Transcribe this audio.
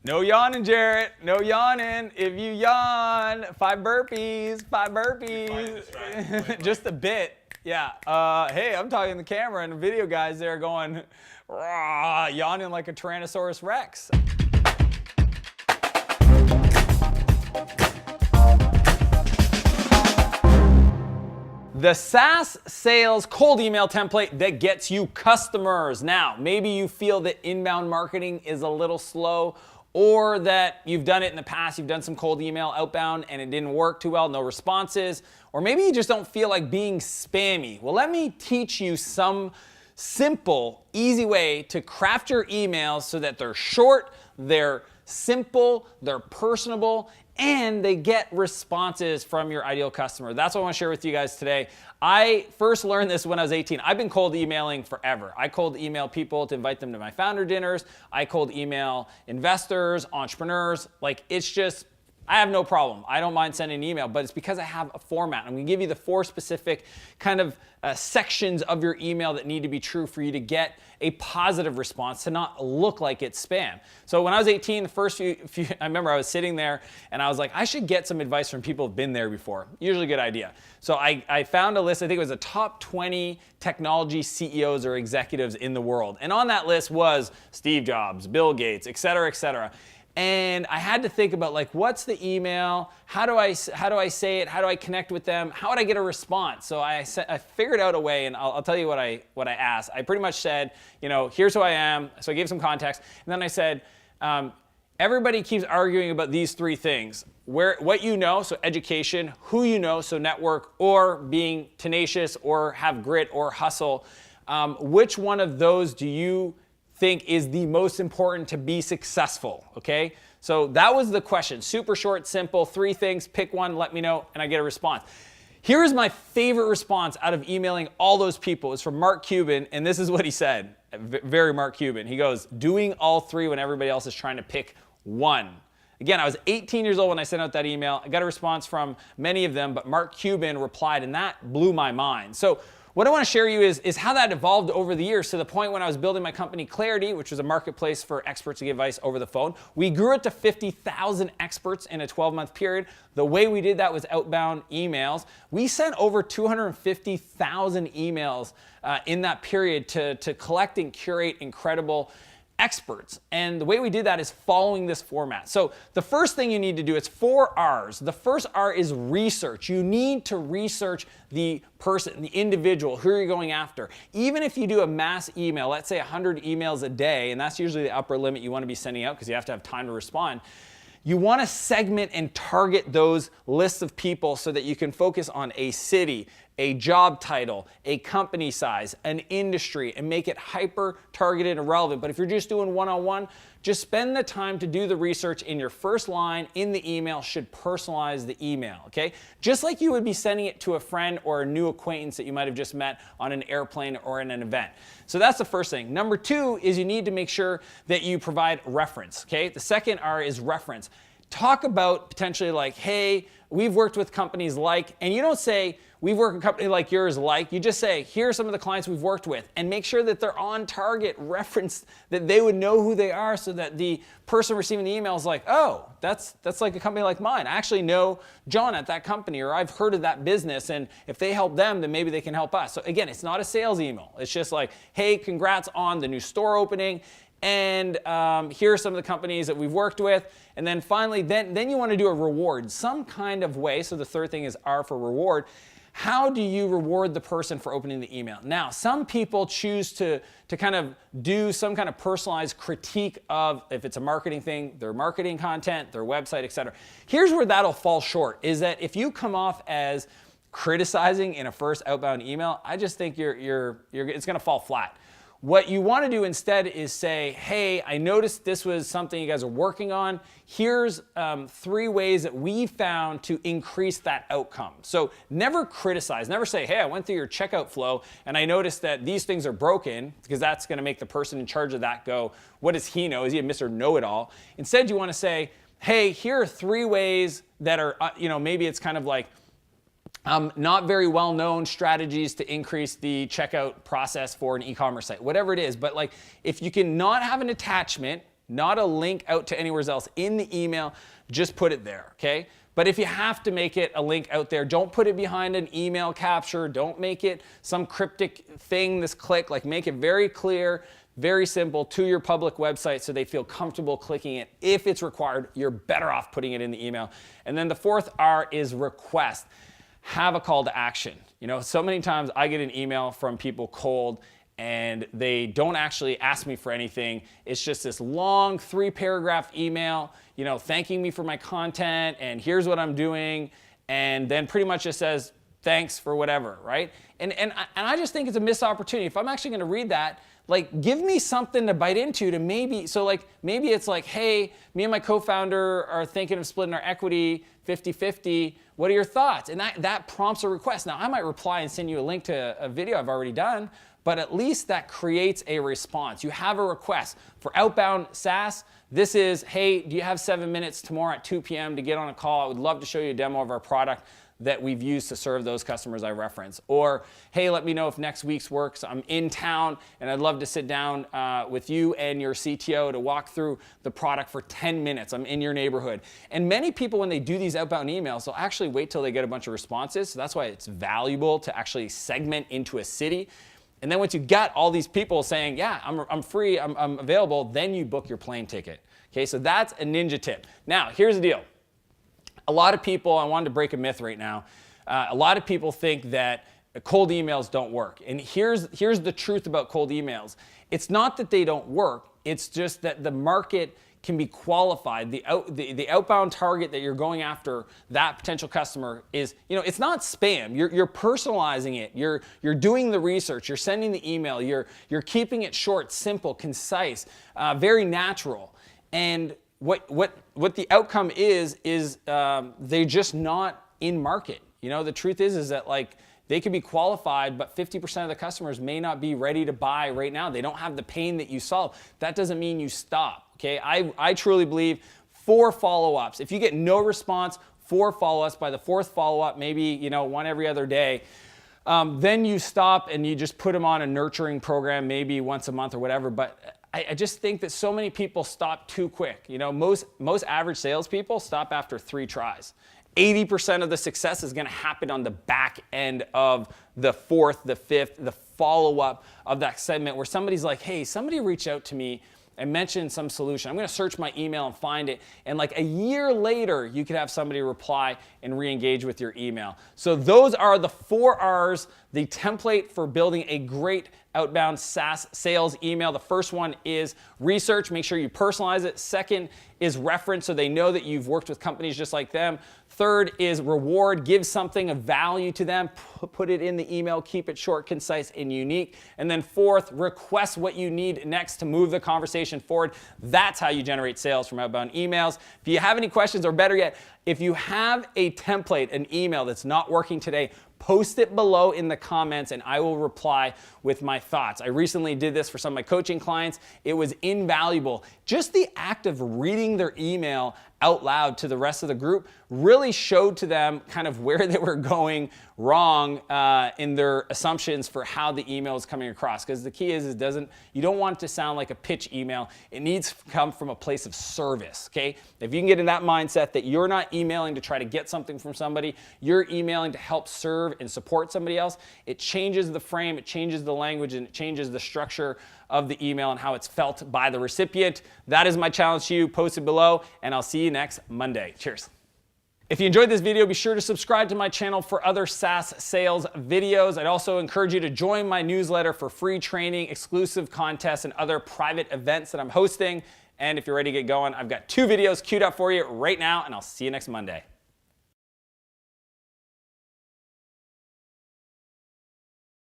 No yawning, Jarrett. No yawning. If you yawn, 5 burpees, 5 burpees. Just a bit. Yeah. Hey, I'm talking to the camera and the video guys there going, rah, yawning like a Tyrannosaurus Rex. The SaaS sales cold email template that gets you customers. Now, maybe you feel that inbound marketing is a little slow, or that you've done it in the past, you've done some cold email outbound and it didn't work too well, no responses, or maybe you just don't feel like being spammy. Well, let me teach you some simple, easy way to craft your emails so that they're short, they're simple, they're personable, and they get responses from your ideal customer. That's what I want to share with you guys today. I first learned this when I was 18. I've been cold emailing forever. I cold email people to invite them to my founder dinners. I cold email investors, entrepreneurs. Like, it's just, I have no problem. I don't mind sending an email, but it's because I have a format. I'm going to give you the 4 specific kind of sections of your email that need to be true for you to get a positive response, to not look like it's spam. So when I was 18, the first few I remember I was sitting there and I was like, I should get some advice from people who've been there before. Usually a good idea. So I found a list, I think it was the top 20 technology CEOs or executives in the world. And on that list was Steve Jobs, Bill Gates, et cetera, et cetera. And I had to think about, like, what's the email? How do I say it? How do I connect with them? How would I get a response? So I figured out a way, and I'll tell you what I asked. I pretty much said, here's who I am. So I gave some context, and then I said, everybody keeps arguing about these 3 things: what you know, so education; who you know, so network; or being tenacious, or have grit, or hustle. Which one of those do you think is the most important to be successful? Okay, so that was the question. Super short, simple, 3 things, pick one, let me know, and I get a response. Here's my favorite response out of emailing all those people. It's from Mark Cuban, and this is what he said. Very Mark Cuban. He goes, doing all 3 when everybody else is trying to pick one. Again, I was 18 years old when I sent out that email. I got a response from many of them, but Mark Cuban replied, and that blew my mind. So what I want to share with you is how that evolved over the years, to the point when I was building my company Clarity, which was a marketplace for experts to give advice over the phone. We grew it to 50,000 experts in a 12-month period. The way we did that was outbound emails. We sent over 250,000 emails in that period to collect and curate incredible experts. And the way we did that is following this format. So the first thing you need to do, it's 4 R's. The first R is research. You need to research the person, the individual, who you're going after. Even if you do a mass email, let's say 100 emails a day, and that's usually the upper limit you want to be sending out because you have to have time to respond. You want to segment and target those lists of people so that you can focus on a city, a job title, a company size, an industry, and make it hyper targeted and relevant. But if you're just doing one-on-one, just spend the time to do the research in your first line in the email. Should personalize the email, okay? Just like you would be sending it to a friend or a new acquaintance that you might have just met on an airplane or in an event. So that's the first thing. Number 2 is you need to make sure that you provide reference, okay? The second R is reference. Talk about potentially like, hey, we've worked with companies like, and you don't say, we've worked with a company like yours like, you just say, here are some of the clients we've worked with, and make sure that they're on target, reference, that they would know who they are, so that the person receiving the email is like, oh, that's like a company like mine. I actually know John at that company, or I've heard of that business, and if they help them, then maybe they can help us. So again, it's not a sales email. It's just like, hey, congrats on the new store opening, and here are some of the companies that we've worked with. And then finally, then you want to do a reward, some kind of way. So the third thing is R for reward. How do you reward the person for opening the email? Now, some people choose to kind of do some kind of personalized critique of, if it's a marketing thing, their marketing content, their website, etc. Here's where that'll fall short, is that if you come off as criticizing in a first outbound email, I just think it's going to fall flat. What you want to do instead is say, hey, I noticed this was something you guys are working on. Here's 3 ways that we found to increase that outcome. So never criticize. Never say, hey, I went through your checkout flow and I noticed that these things are broken, because that's going to make the person in charge of that go, what does he know? Is he a Mr. Know-It-All? Instead, you want to say, hey, here are 3 ways that are, maybe it's kind of like, not very well-known strategies to increase the checkout process for an e-commerce site, whatever it is. But like, if you can not have an attachment, not a link out to anywhere else in the email. Just put it there, okay? But if you have to make it a link out there, don't put it behind an email capture. Don't make it some cryptic thing, this click. Like, make it very clear, very simple to your public website so they feel comfortable clicking it. If it's required, you're better off putting it in the email. And then the fourth R is request. Have a call to action. You know, so many times I get an email from people cold and they don't actually ask me for anything. It's just this long 3-paragraph email, you know, thanking me for my content and here's what I'm doing, and then pretty much just says thanks for whatever, right? And I just think it's a missed opportunity. If I'm actually going to read that, like, give me something to bite into to maybe, so like maybe it's like, hey, me and my co-founder are thinking of splitting our equity 50-50. What are your thoughts? And that prompts a request. Now, I might reply and send you a link to a video I've already done, but at least that creates a response. You have a request. For outbound SaaS, this is, hey, do you have 7 minutes tomorrow at 2 p.m. to get on a call? I would love to show you a demo of our product that we've used to serve those customers I reference. Or, hey, let me know if next week's works. I'm in town and I'd love to sit down with you and your CTO to walk through the product for 10 minutes. I'm in your neighborhood. And many people, when they do these outbound emails, they'll actually wait till they get a bunch of responses. So that's why it's valuable to actually segment into a city. And then once you got all these people saying, yeah, I'm free, I'm available, then you book your plane ticket. Okay, so that's a ninja tip. Now, here's the deal. A lot of people, I wanted to break a myth right now. A lot of people think that cold emails don't work. And here's the truth about cold emails. It's not that they don't work. It's just that the market can be qualified. The outbound target that you're going after, that potential customer, is, you know, it's not spam. You're personalizing it. You're doing the research. You're sending the email. You're keeping it short, simple, concise, very natural. And what the outcome is they're just not in market. You know, the truth is that, like, they could be qualified, but 50% of the customers may not be ready to buy right now. They don't have the pain that you solve. That doesn't mean you stop. Okay, I truly believe 4 follow-ups. If you get no response, 4 follow-ups. By the 4th follow-up, maybe, you know, 1 every other day, then you stop and you just put them on a nurturing program, maybe once a month or whatever. But I just think that so many people stop too quick. You know, most average salespeople stop after 3 tries. 80% of the success is going to happen on the back end of the 4th, the 5th, the follow-up of that segment where somebody's like, hey, somebody reached out to me and mentioned some solution. I'm going to search my email and find it. And like a year later, you could have somebody reply and re-engage with your email. So those are the 4 R's, the template for building a great outbound SaaS sales email. The first one is research. Make sure you personalize it. Second is reference, so they know that you've worked with companies just like them. Third is reward. Give something of value to them. Put it in the email. Keep it short, concise, and unique. And then fourth, request what you need next to move the conversation forward. That's how you generate sales from outbound emails. If you have any questions, or better yet, if you have a template, an email that's not working today, post it below in the comments and I will reply with my thoughts. I recently did this for some of my coaching clients. It was invaluable. Just the act of reading their email out loud to the rest of the group really showed to them kind of where they were going wrong in their assumptions for how the email is coming across. Because the key is you don't want it to sound like a pitch email. It needs to come from a place of service, okay? If you can get in that mindset that you're not emailing to try to get something from somebody, you're emailing to help serve and support somebody else, it changes the frame, it changes the language, and it changes the structure of the email and how it's felt by the recipient. That is my challenge to you. Post it below, and I'll see you next Monday. Cheers. If you enjoyed this video, be sure to subscribe to my channel for other SaaS sales videos. I'd also encourage you to join my newsletter for free training, exclusive contests, and other private events that I'm hosting. And if you're ready to get going, I've got 2 videos queued up for you right now, and I'll see you next Monday.